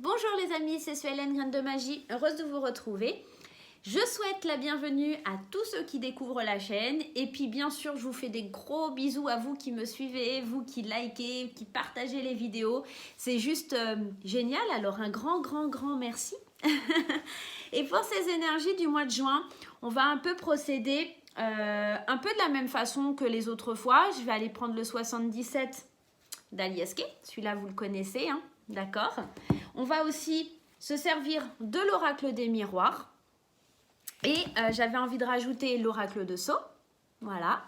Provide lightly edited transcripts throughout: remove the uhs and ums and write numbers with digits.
Bonjour les amis, c'est Suelen, Graine de Magie, heureuse de vous retrouver. Je souhaite la bienvenue à tous ceux qui découvrent la chaîne et puis bien sûr je vous fais des gros bisous à vous qui me suivez, vous qui likez, qui partagez les vidéos. C'est juste génial, alors un grand merci. Et pour ces énergies du mois de juin, on va un peu procéder un peu de la même façon que les autres fois. Je vais aller prendre le 77 d'Aliaske, celui-là vous le connaissez, hein, d'accord. On va aussi se servir de l'oracle des miroirs. Et j'avais envie de rajouter l'oracle de Sceaux. Voilà.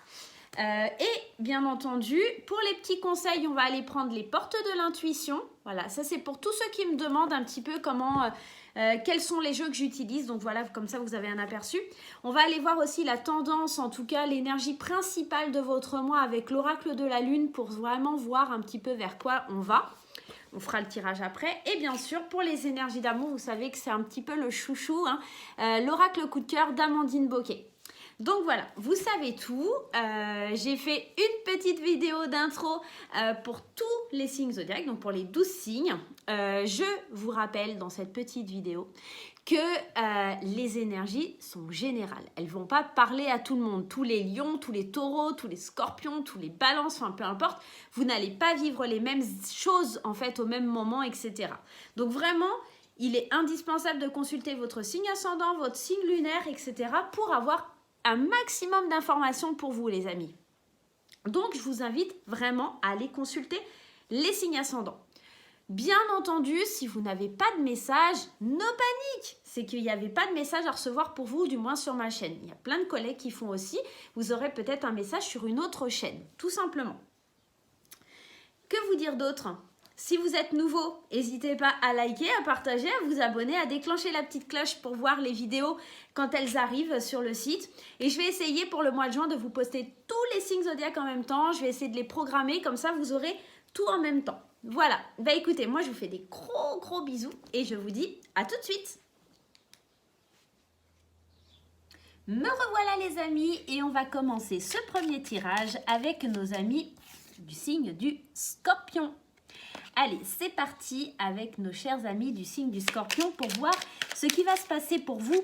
Et bien entendu, pour les petits conseils, on va aller prendre les portes de l'intuition. Voilà, ça c'est pour tous ceux qui me demandent un petit peu comment, quels sont les jeux que j'utilise. Donc voilà, comme ça vous avez un aperçu. On va aller voir aussi la tendance, en tout cas l'énergie principale de votre mois avec l'oracle de la lune pour vraiment voir un petit peu vers quoi on va. On fera le tirage après. Et bien sûr, pour les énergies d'amour, vous savez que c'est un petit peu le chouchou, hein, l'oracle coup de cœur d'Amandine Bocquet. Donc voilà, vous savez tout. J'ai fait une petite vidéo d'intro pour tous les signes zodiaques, donc pour les 12 signes. Je vous rappelle dans cette petite vidéo que les énergies sont générales. Elles ne vont pas parler à tout le monde. Tous les lions, tous les taureaux, tous les scorpions, tous les balances, enfin peu importe, vous n'allez pas vivre les mêmes choses en fait au même moment, etc. Donc vraiment, il est indispensable de consulter votre signe ascendant, votre signe lunaire, etc. pour avoir un maximum d'informations pour vous les amis. Donc je vous invite vraiment à aller consulter les signes ascendants. Bien entendu, si vous n'avez pas de message, no panique. C'est qu'il n'y avait pas de message à recevoir pour vous, du moins sur ma chaîne. Il y a plein de collègues qui font aussi. Vous aurez peut-être un message sur une autre chaîne, tout simplement. Que vous dire d'autre ? Si vous êtes nouveau, n'hésitez pas à liker, à partager, à vous abonner, à déclencher la petite cloche pour voir les vidéos quand elles arrivent sur le site. Et je vais essayer pour le mois de juin de vous poster tous les signes zodiaques en même temps. Je vais essayer de les programmer, comme ça vous aurez tout en même temps. Voilà, bah écoutez, moi je vous fais des gros bisous et je vous dis à tout de suite. Me revoilà les amis et on va commencer ce premier tirage avec nos amis du signe du Scorpion. Allez, c'est parti avec nos chers amis du signe du Scorpion pour voir ce qui va se passer pour vous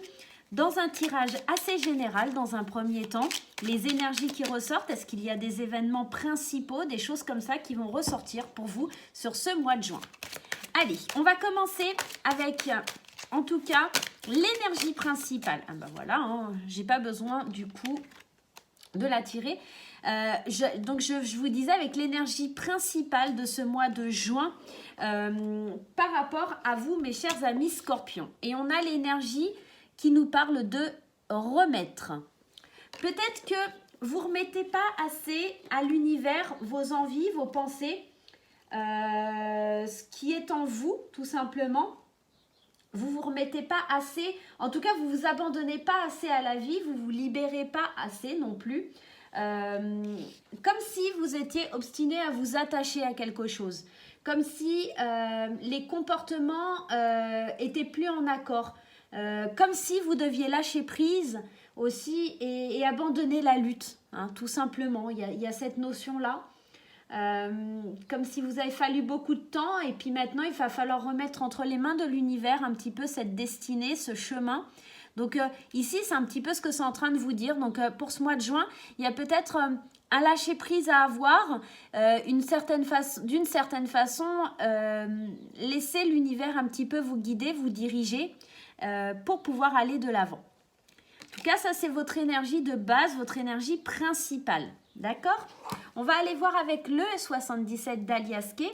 dans un tirage assez général dans un premier temps. Les énergies qui ressortent, est-ce qu'il y a des événements principaux, des choses comme ça qui vont ressortir pour vous sur ce mois de juin? Allez, on va commencer avec, en tout cas, l'énergie principale. Ah ben voilà, hein, j'ai pas besoin du coup de la tirer. Donc je vous disais avec l'énergie principale de ce mois de juin par rapport à vous mes chers amis Scorpions. Et on a l'énergie qui nous parle de remettre. Peut-être que vous ne remettez pas assez à l'univers vos envies, vos pensées, ce qui est en vous tout simplement. Vous ne vous remettez pas assez, en tout cas vous ne vous abandonnez pas assez à la vie, vous ne vous libérez pas assez non plus. Comme si vous étiez obstiné à vous attacher à quelque chose. Comme si les comportements étaient plus en accord. Comme si vous deviez lâcher prise aussi et abandonner la lutte, hein, tout simplement. Il y a cette notion-là. Comme si vous avez fallu beaucoup de temps et puis maintenant il va falloir remettre entre les mains de l'univers un petit peu cette destinée, ce chemin. Donc ici c'est un petit peu ce que c'est en train de vous dire. Donc pour ce mois de juin, il y a peut-être un lâcher prise à avoir, d'une certaine façon, laisser l'univers un petit peu vous guider, vous diriger pour pouvoir aller de l'avant. En tout cas, ça c'est votre énergie de base, votre énergie principale. D'accord? On va aller voir avec le 77 d'Aliaske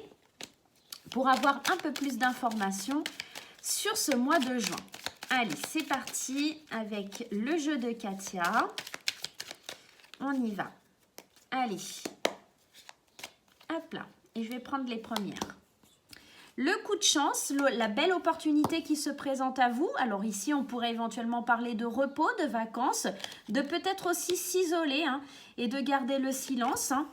pour avoir un peu plus d'informations sur ce mois de juin. Allez, c'est parti avec le jeu de Katia. On y va. Allez. Hop là. Et je vais prendre les premières. Le coup de chance, la belle opportunité qui se présente à vous. Alors ici, on pourrait éventuellement parler de repos, de vacances, de peut-être aussi s'isoler hein, et de garder le silence. Hein.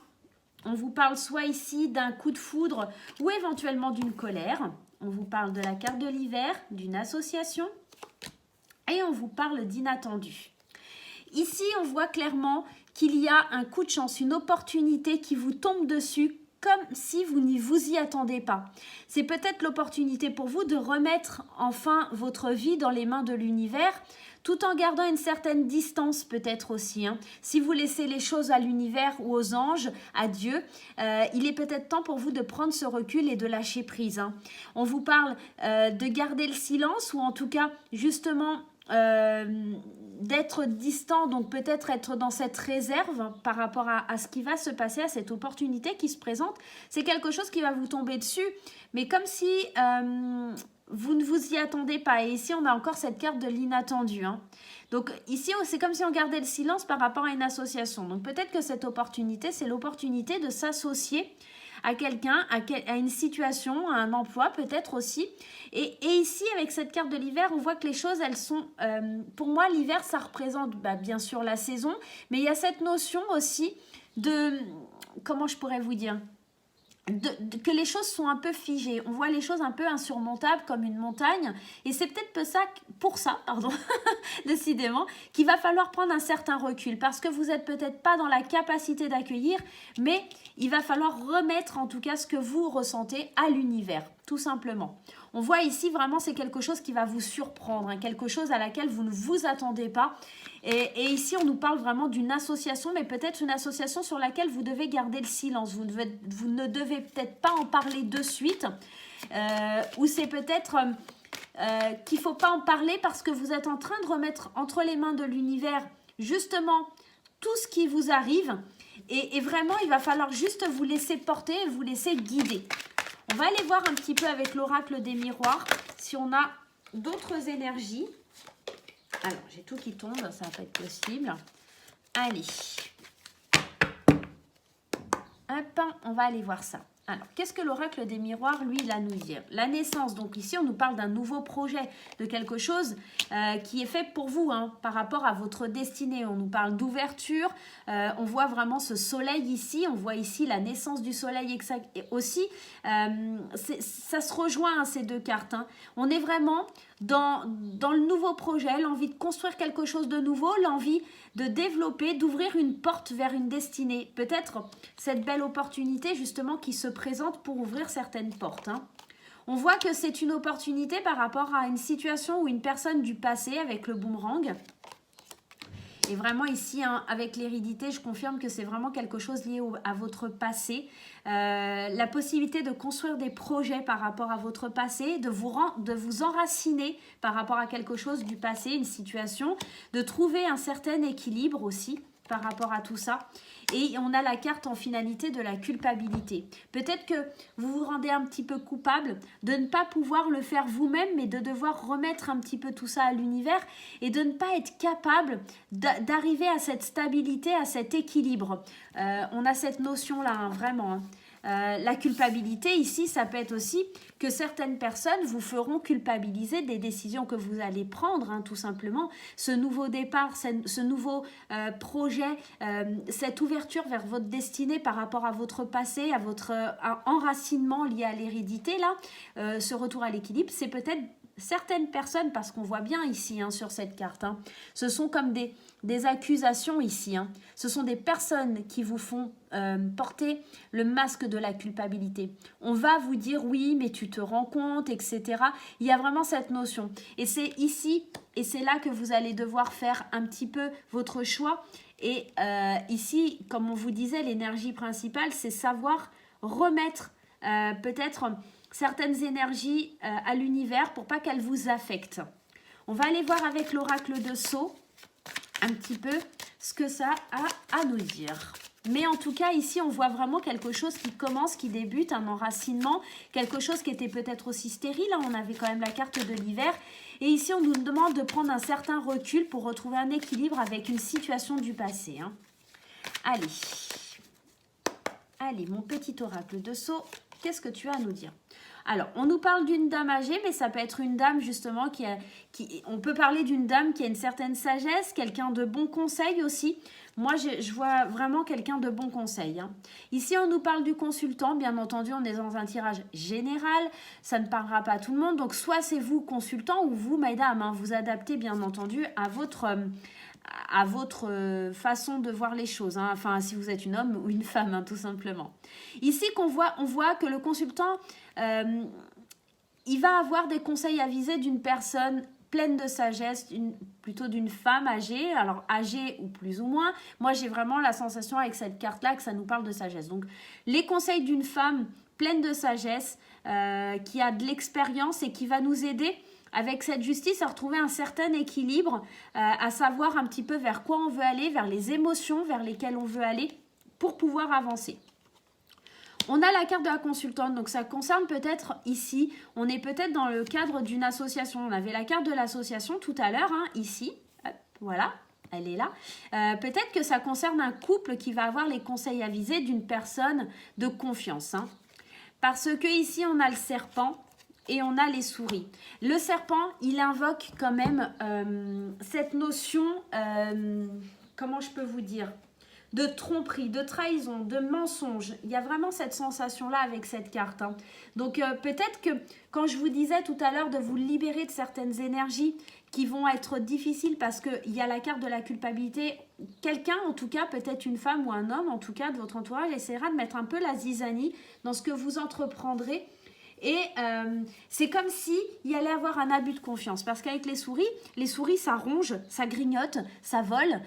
On vous parle soit ici d'un coup de foudre ou éventuellement d'une colère. On vous parle de la carte de l'hiver, d'une association et on vous parle d'inattendu. Ici, on voit clairement qu'il y a un coup de chance, une opportunité qui vous tombe dessus comme si vous n'y vous y attendez pas. C'est peut-être l'opportunité pour vous de remettre enfin votre vie dans les mains de l'univers, tout en gardant une certaine distance peut-être aussi. Si vous laissez les choses à l'univers ou aux anges, à Dieu, il est peut-être temps pour vous de prendre ce recul et de lâcher prise. On vous parle de garder le silence ou en tout cas justement d'être distant, donc peut-être être dans cette réserve par rapport à ce qui va se passer, à cette opportunité qui se présente. C'est quelque chose qui va vous tomber dessus, mais comme si vous ne vous y attendez pas. Et ici, on a encore cette carte de l'inattendu. Donc ici, c'est comme si on gardait le silence par rapport à une association. Donc peut-être que cette opportunité, c'est l'opportunité de s'associer à quelqu'un, à une situation, à un emploi peut-être aussi. Et ici, avec cette carte de l'hiver, on voit que les choses, elles sont... pour moi, l'hiver, ça représente bien sûr la saison, mais il y a cette notion aussi de... Comment je pourrais vous dire ? Que les choses sont un peu figées. On voit les choses un peu insurmontables comme une montagne. Et c'est peut-être pour ça, décidément, qu'il va falloir prendre un certain recul. Parce que vous n'êtes peut-être pas dans la capacité d'accueillir, mais il va falloir remettre en tout cas ce que vous ressentez à l'univers, tout simplement. On voit ici vraiment c'est quelque chose qui va vous surprendre, quelque chose à laquelle vous ne vous attendez pas. Et ici on nous parle vraiment d'une association, mais peut-être une association sur laquelle vous devez garder le silence. Vous ne devez peut-être pas en parler de suite. Ou c'est peut-être qu'il ne faut pas en parler parce que vous êtes en train de remettre entre les mains de l'univers justement tout ce qui vous arrive. Et vraiment il va falloir juste vous laisser porter et vous laisser guider. On va aller voir un petit peu avec l'oracle des miroirs si on a d'autres énergies. Alors, j'ai tout qui tombe, ça va pas être possible. Allez. Hop, on va aller voir ça. Alors, qu'est-ce que l'oracle des miroirs, lui, il a à nous dire? La naissance, donc ici, on nous parle d'un nouveau projet, de quelque chose qui est fait pour vous, par rapport à votre destinée. On nous parle d'ouverture, on voit vraiment ce soleil ici, on voit ici la naissance du soleil et aussi. Ça se rejoint, ces deux cartes. On est vraiment dans le nouveau projet, l'envie de construire quelque chose de nouveau, l'envie de développer, d'ouvrir une porte vers une destinée. Peut-être cette belle opportunité justement qui se présente pour ouvrir certaines portes. On voit que c'est une opportunité par rapport à une situation ou une personne du passé avec le boomerang. Et vraiment ici, avec l'hérédité, je confirme que c'est vraiment quelque chose lié à votre passé. La possibilité de construire des projets par rapport à votre passé, de vous enraciner par rapport à quelque chose du passé, une situation, de trouver un certain équilibre aussi par rapport à tout ça. Et on a la carte en finalité de la culpabilité. Peut-être que vous vous rendez un petit peu coupable de ne pas pouvoir le faire vous-même, mais de devoir remettre un petit peu tout ça à l'univers et de ne pas être capable d'arriver à cette stabilité, à cet équilibre. On a cette notion-là, vraiment. La culpabilité, ici, ça peut être aussi que certaines personnes vous feront culpabiliser des décisions que vous allez prendre, tout simplement. Ce nouveau départ, ce nouveau projet, cette ouverture vers votre destinée par rapport à votre passé, à votre enracinement lié à l'hérédité, là, ce retour à l'équilibre, c'est peut-être certaines personnes, parce qu'on voit bien ici sur cette carte, ce sont comme des accusations ici. Ce sont des personnes qui vous font porter le masque de la culpabilité. On va vous dire oui, mais tu te rends compte, etc. Il y a vraiment cette notion. Et c'est ici, et c'est là que vous allez devoir faire un petit peu votre choix. Et ici, comme on vous disait, l'énergie principale, c'est savoir remettre peut-être certaines énergies à l'univers pour pas qu'elles vous affectent. On va aller voir avec l'oracle de Sceaux un petit peu ce que ça a à nous dire. Mais en tout cas, ici, on voit vraiment quelque chose qui commence, qui débute, un enracinement, quelque chose qui était peut-être aussi stérile. On avait quand même la carte de l'hiver. Et ici, on nous demande de prendre un certain recul pour retrouver un équilibre avec une situation du passé. Allez, mon petit oracle de Sceaux, qu'est-ce que tu as à nous dire? Alors, on nous parle d'une dame âgée, mais ça peut être une dame justement on peut parler d'une dame qui a une certaine sagesse, quelqu'un de bon conseil aussi. Moi, je vois vraiment quelqu'un de bon conseil. Ici, on nous parle du consultant. Bien entendu, on est dans un tirage général. Ça ne parlera pas à tout le monde. Donc, soit c'est vous, consultant, ou vous, mesdames, vous adaptez bien entendu à à votre façon de voir les choses, hein. Enfin, si vous êtes une homme ou une femme, hein, tout simplement. Ici, on voit que le consultant, il va avoir des conseils avisés d'une personne pleine de sagesse, plutôt d'une femme âgée, alors âgée ou plus ou moins. Moi, j'ai vraiment la sensation avec cette carte-là que ça nous parle de sagesse. Donc, les conseils d'une femme pleine de sagesse, qui a de l'expérience et qui va nous aider avec cette justice à retrouver un certain équilibre, à savoir un petit peu vers quoi on veut aller, vers les émotions vers lesquelles on veut aller pour pouvoir avancer. On a la carte de la consultante, donc ça concerne peut-être ici, on est peut-être dans le cadre d'une association. On avait la carte de l'association tout à l'heure, hein, ici, hop, voilà, elle est là. Peut-être que ça concerne un couple qui va avoir les conseils avisés d'une personne de confiance, hein. Parce que ici, on a le serpent et on a les souris. Le serpent, il invoque quand même cette notion, comment je peux vous dire, de tromperie, de trahison, de mensonge. Il y a vraiment cette sensation-là avec cette carte, hein. Donc peut-être que quand je vous disais tout à l'heure de vous libérer de certaines énergies qui vont être difficiles parce qu'il y a la carte de la culpabilité, quelqu'un, en tout cas peut-être une femme ou un homme, en tout cas de votre entourage, essaiera de mettre un peu la zizanie dans ce que vous entreprendrez. Et c'est comme si il y allait avoir un abus de confiance. Parce qu'avec les souris, ça ronge, ça grignote, ça vole.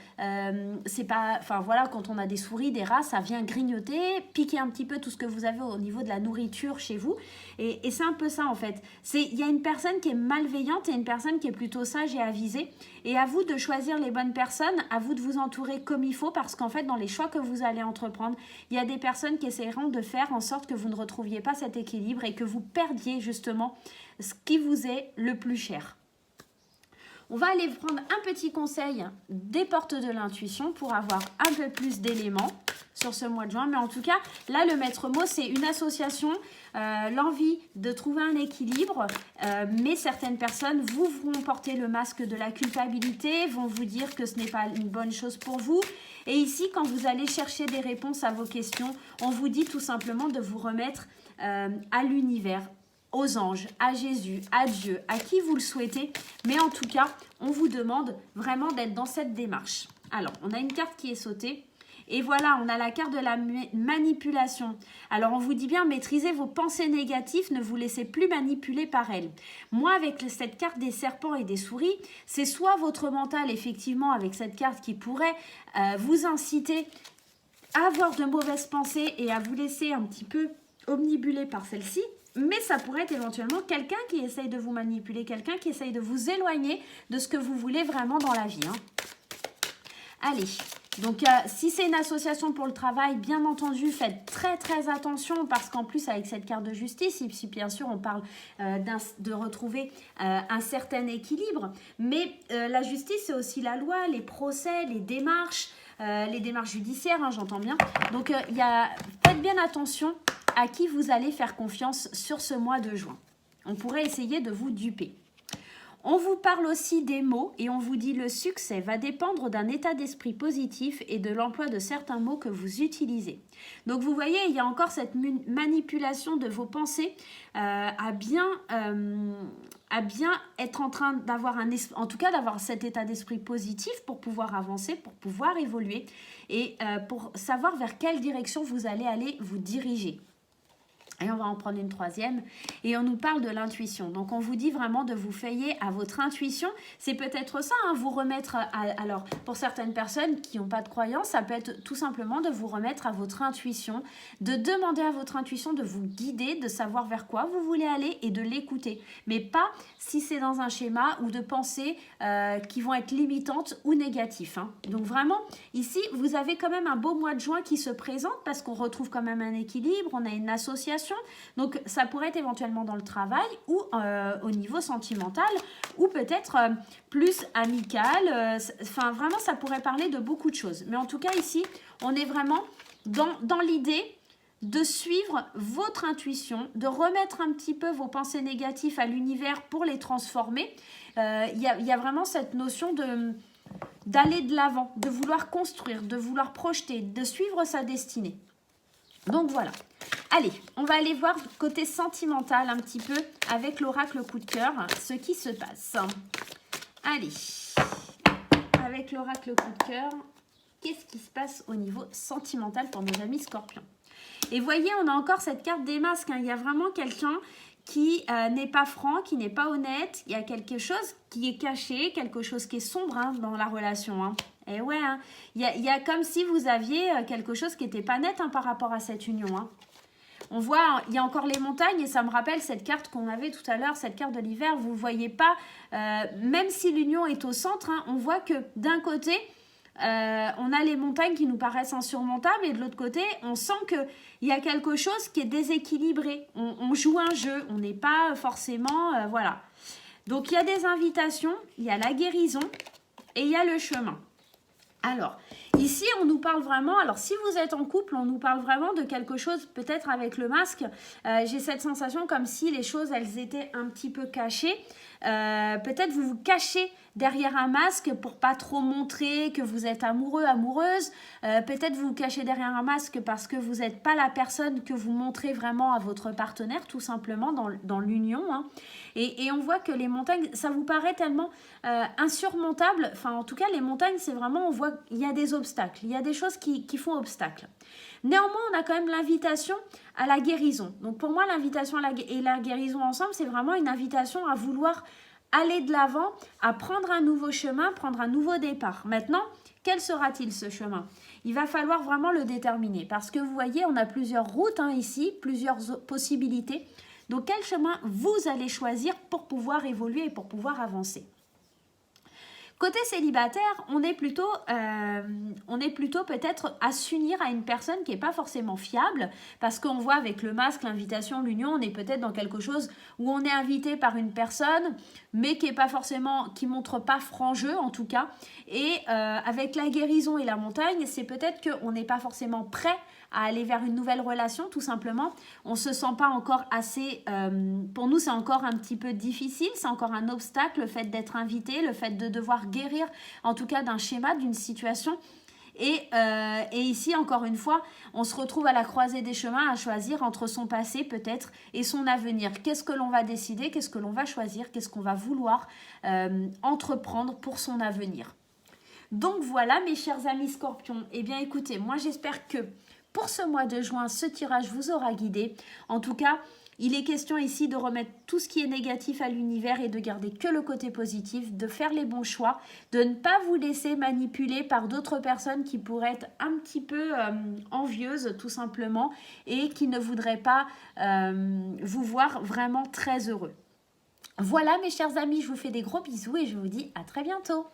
C'est pas, enfin voilà, quand on a des souris, des rats, ça vient grignoter, piquer un petit peu tout ce que vous avez au niveau de la nourriture chez vous. Et c'est un peu ça en fait. Il y a une personne qui est malveillante et une personne qui est plutôt sage et avisée. Et à vous de choisir les bonnes personnes, à vous de vous entourer comme il faut. Parce qu'en fait, dans les choix que vous allez entreprendre, il y a des personnes qui essaieront de faire en sorte que vous ne retrouviez pas cet équilibre et que vous perdiez justement ce qui vous est le plus cher. On va aller prendre un petit conseil des portes de l'intuition pour avoir un peu plus d'éléments sur ce mois de juin. Mais en tout cas, là, le maître mot, c'est une association, l'envie de trouver un équilibre. Mais certaines personnes vous vont porter le masque de la culpabilité, vont vous dire que ce n'est pas une bonne chose pour vous. Et ici, quand vous allez chercher des réponses à vos questions, on vous dit tout simplement de vous remettre à l'univers, aux anges, à Jésus, à Dieu, à qui vous le souhaitez. Mais en tout cas, on vous demande vraiment d'être dans cette démarche. Alors, on a une carte qui est sautée. Et voilà, on a la carte de la manipulation. Alors, on vous dit bien, maîtrisez vos pensées négatives, ne vous laissez plus manipuler par elles. Moi, avec cette carte des serpents et des souris, c'est soit votre mental, effectivement, avec cette carte qui pourrait vous inciter à avoir de mauvaises pensées et à vous laisser un petit peu omnibulé par celle-ci, mais ça pourrait être éventuellement quelqu'un qui essaye de vous manipuler, quelqu'un qui essaye de vous éloigner de ce que vous voulez vraiment dans la vie, hein. Allez, donc si c'est une association pour le travail, bien entendu, faites très très attention parce qu'en plus avec cette carte de justice, si bien sûr on parle de retrouver un certain équilibre, mais la justice c'est aussi la loi, les procès, les démarches judiciaires, hein, j'entends bien. Donc faites bien attention à qui vous allez faire confiance sur ce mois de juin. On pourrait essayer de vous duper. On vous parle aussi des mots et on vous dit le succès va dépendre d'un état d'esprit positif et de l'emploi de certains mots que vous utilisez. Donc vous voyez, il y a encore cette manipulation de vos pensées à bien être en train d'avoir en tout cas d'avoir cet état d'esprit positif pour pouvoir avancer, pour pouvoir évoluer et pour savoir vers quelle direction vous allez aller vous diriger. Et on va en prendre une troisième. Et on nous parle de l'intuition. Donc, on vous dit vraiment de vous fier à votre intuition. C'est peut-être ça, hein, vous remettre... alors, pour certaines personnes qui n'ont pas de croyance, ça peut être tout simplement de vous remettre à votre intuition, de demander à votre intuition de vous guider, de savoir vers quoi vous voulez aller et de l'écouter. Mais pas si c'est dans un schéma ou de pensées qui vont être limitantes ou négatives, hein. Donc, vraiment, ici, vous avez quand même un beau mois de juin qui se présente parce qu'on retrouve quand même un équilibre, on a une association. Donc, ça pourrait être éventuellement dans le travail ou au niveau sentimental ou peut-être plus amical. Enfin, vraiment, ça pourrait parler de beaucoup de choses. Mais en tout cas, ici, on est vraiment dans l'idée de suivre votre intuition, de remettre un petit peu vos pensées négatives à l'univers pour les transformer. Il y a vraiment cette notion d'aller de l'avant, de vouloir construire, de vouloir projeter, de suivre sa destinée. Donc voilà. Allez, on va aller voir côté sentimental un petit peu avec l'oracle coup de cœur, ce qui se passe. Allez, avec l'oracle coup de cœur, qu'est-ce qui se passe au niveau sentimental pour nos amis scorpions? Et voyez, on a encore cette carte des masques. Hein. Il y a vraiment quelqu'un qui n'est pas franc, qui n'est pas honnête. Il y a quelque chose qui est caché, quelque chose qui est sombre hein, dans la relation. Hein. Et ouais, hein. Il y a comme si vous aviez quelque chose qui n'était pas net hein, par rapport à cette union. Hein. On voit, il y a encore les montagnes et ça me rappelle cette carte qu'on avait tout à l'heure, cette carte de l'hiver. Vous ne voyez pas, même si l'union est au centre, hein, on voit que d'un côté, on a les montagnes qui nous paraissent insurmontables et de l'autre côté, on sent qu'il y a quelque chose qui est déséquilibré. On joue un jeu, on n'est pas forcément... voilà. Donc, il y a des invitations, il y a la guérison et il y a le chemin. Alors, ici, on nous parle vraiment... Alors, si vous êtes en couple, on nous parle vraiment de quelque chose, peut-être avec le masque. J'ai cette sensation comme si les choses, elles étaient un petit peu cachées. Peut-être vous vous cachez derrière un masque pour pas trop montrer que vous êtes amoureux, amoureuse. Peut-être vous vous cachez derrière un masque parce que vous n'êtes pas la personne que vous montrez vraiment à votre partenaire, tout simplement, dans l'union. Hein. Et on voit que les montagnes, ça vous paraît tellement insurmontable. Enfin, en tout cas, les montagnes, c'est vraiment, on voit qu'il y a des obstacles. Il y a des choses qui font obstacle. Néanmoins, on a quand même l'invitation à la guérison. Donc, pour moi, l'invitation et la guérison ensemble, c'est vraiment une invitation à vouloir aller de l'avant, à prendre un nouveau chemin, prendre un nouveau départ. Maintenant, quel sera-t-il ce chemin? Il va falloir vraiment le déterminer parce que vous voyez, on a plusieurs routes hein, ici, plusieurs possibilités. Donc, quel chemin vous allez choisir pour pouvoir évoluer et pour pouvoir avancer? Côté célibataire, on est plutôt peut-être à s'unir à une personne qui n'est pas forcément fiable parce qu'on voit avec le masque, l'invitation, l'union, on est peut-être dans quelque chose où on est invité par une personne mais qui est pas forcément, qui montre pas franc jeu en tout cas. Et avec la guérison et la montagne, c'est peut-être qu'on n'est pas forcément prêt à aller vers une nouvelle relation, tout simplement. On ne se sent pas encore assez... pour nous, c'est encore un petit peu difficile, c'est encore un obstacle, le fait d'être invité, le fait de devoir guérir, en tout cas d'un schéma, d'une situation. Et ici, encore une fois, on se retrouve à la croisée des chemins à choisir entre son passé peut-être et son avenir. Qu'est-ce que l'on va décider? Qu'est-ce que l'on va choisir? Qu'est-ce qu'on va vouloir entreprendre pour son avenir? Donc voilà, mes chers amis scorpions. Eh bien, écoutez, moi, j'espère que pour ce mois de juin, ce tirage vous aura guidé. En tout cas, il est question ici de remettre tout ce qui est négatif à l'univers et de garder que le côté positif, de faire les bons choix, de ne pas vous laisser manipuler par d'autres personnes qui pourraient être un petit peu envieuses tout simplement et qui ne voudraient pas vous voir vraiment très heureux. Voilà mes chers amis, je vous fais des gros bisous et je vous dis à très bientôt.